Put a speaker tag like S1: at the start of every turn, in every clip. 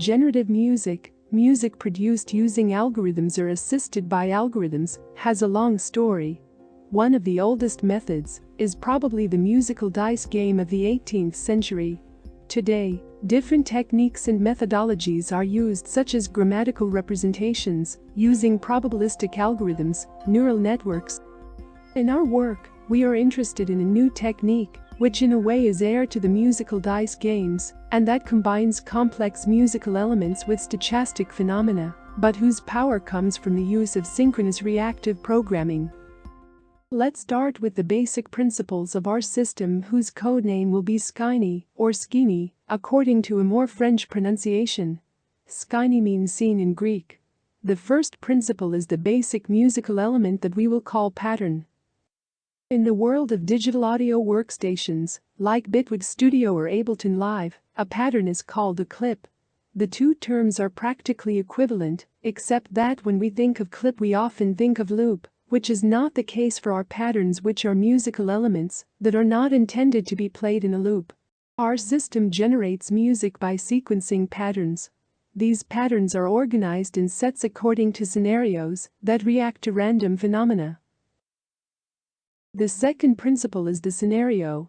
S1: Generative music, music produced using algorithms or assisted by algorithms, has a long story. One of the oldest methods is probably the musical dice game of the 18th century. Today, different techniques and methodologies are used, such as grammatical representations, using probabilistic algorithms, neural networks. In our work, we are interested in a new technique, which in a way is heir to the musical dice games, and that combines complex musical elements with stochastic phenomena, but whose power comes from the use of synchronous reactive programming. Let's start with the basic principles of our system, whose codename will be Skini or Skini, according to a more French pronunciation. Skini means seen in Greek. The first principle is the basic musical element that we will call pattern. In the world of digital audio workstations, like Bitwig Studio or Ableton Live, a pattern is called a clip. The two terms are practically equivalent, except that when we think of clip we often think of loop, which is not the case for our patterns, which are musical elements that are not intended to be played in a loop. Our system generates music by sequencing patterns. These patterns are organized in sets according to scenarios that react to random phenomena. The second principle is the scenario.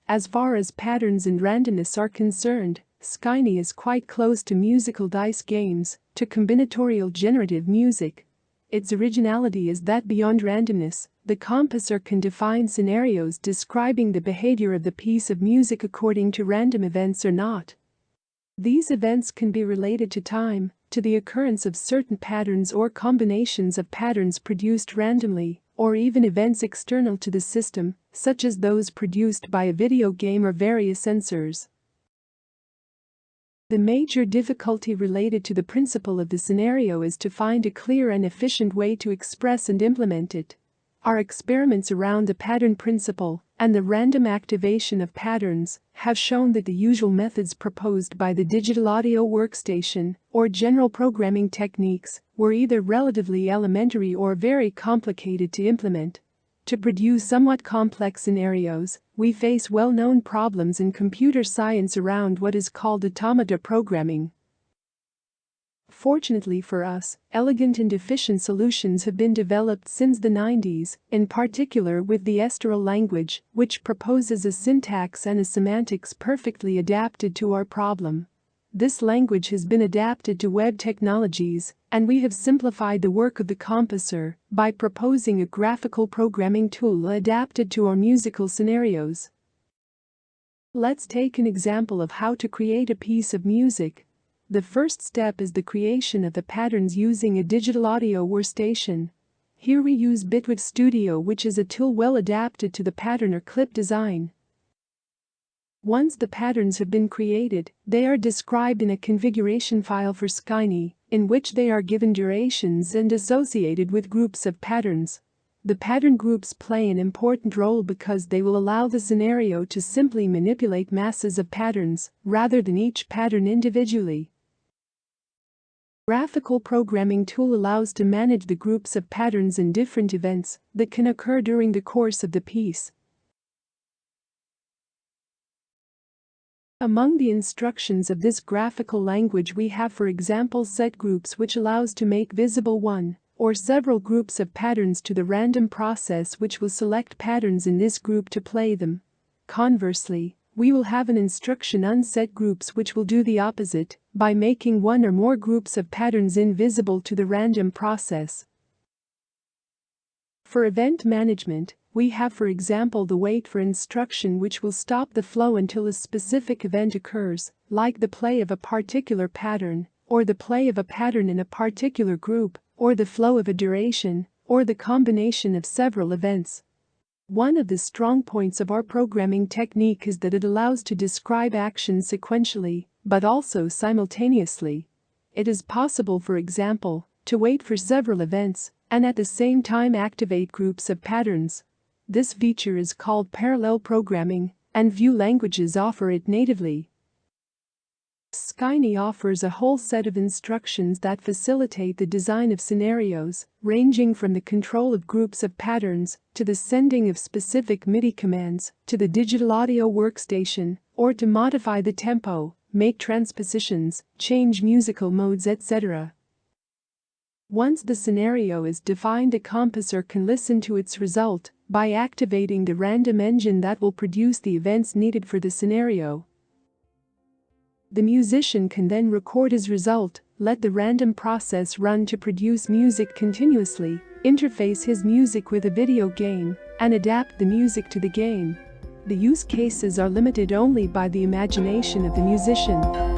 S1: As far as patterns and randomness are concerned, Skini is quite close to musical dice games, to combinatorial generative music. Its originality is that beyond randomness, the composer can define scenarios describing the behavior of the piece of music according to random events or not. These events can be related to time, to the occurrence of certain patterns or combinations of patterns produced randomly, or even events external to the system, such as those produced by a video game or various sensors. The major difficulty related to the principle of the scenario is to find a clear and efficient way to express and implement it. Our experiments around the pattern principle and the random activation of patterns have shown that the usual methods proposed by the digital audio workstation or general programming techniques were either relatively elementary or very complicated to implement. To produce somewhat complex scenarios, we face well-known problems in computer science around what is called automata programming. Fortunately for us, elegant and efficient solutions have been developed since the 90s, in particular with the Estheril language, which proposes a syntax and a semantics perfectly adapted to our problem. This language has been adapted to web technologies, and we have simplified the work of the composer by proposing a graphical programming tool adapted to our musical scenarios. Let's take an example of how to create a piece of music. The first step is the creation of the patterns using a digital audio workstation. Here we use Bitwig Studio, which is a tool well adapted to the pattern or clip design. Once the patterns have been created, they are described in a configuration file for Skini, in which they are given durations and associated with groups of patterns. The pattern groups play an important role because they will allow the scenario to simply manipulate masses of patterns, rather than each pattern individually. Graphical programming tool allows to manage the groups of patterns and different events that can occur during the course of the piece. Among the instructions of this graphical language we have, for example, set groups, which allows to make visible one or several groups of patterns to the random process, which will select patterns in this group to play them. Conversely, we will have an instruction unset groups, which will do the opposite by making one or more groups of patterns invisible to the random process. For event management, we have, for example, the wait for instruction, which will stop the flow until a specific event occurs, like the play of a particular pattern, or the play of a pattern in a particular group, or the flow of a duration, or the combination of several events. One of the strong points of our programming technique is that it allows to describe actions sequentially, but also simultaneously. It is possible, for example, to wait for several events and at the same time activate groups of patterns. This feature is called parallel programming, and few languages offer it natively. Skini offers a whole set of instructions that facilitate the design of scenarios, ranging from the control of groups of patterns to the sending of specific MIDI commands to the digital audio workstation, or to modify the tempo, make transpositions, change musical modes, etc. Once the scenario is defined, a composer can listen to its result by activating the random engine that will produce the events needed for the scenario. The musician can then record his result, let the random process run to produce music continuously, interface his music with a video game, and adapt the music to the game. The use cases are limited only by the imagination of the musician.